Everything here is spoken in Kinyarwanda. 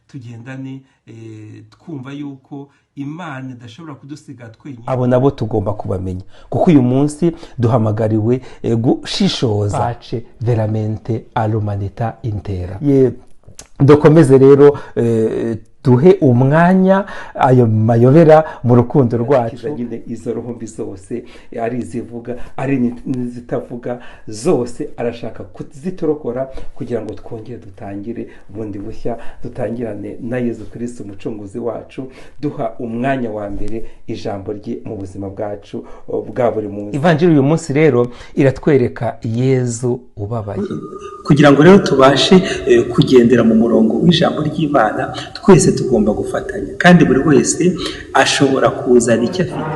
tugendane twumva yuko Imana idashobora kudusiga twenyine. Abo nabo tugomba kubamenya kuko uyu munsi duhamagariwe gushishoza pace veramente all'umanità intera. Dukomeze rero duhe umwanya ayo mayobera mu rukundo rwacu. Nyine izo roho mbi zose ari izivuga ari n'izitavuga zose arashaka kuzitorokora kugira ngo twongere dutangire bundi bushya, dutangirane na Yezu Kristo umucunguzi wacu, duha umwanya wa mbere ijambo rye mu buzima bwacu bwa buri munsi. Ivanjiri uyu munsi rero iratwereka Yezu ubabaye. Kugira ngo rero tubashe kugendera mu murongo w'ijambo ry'Imana, twese tugomba gufatanya kandi buri wese ashobora kuzana icyo afite.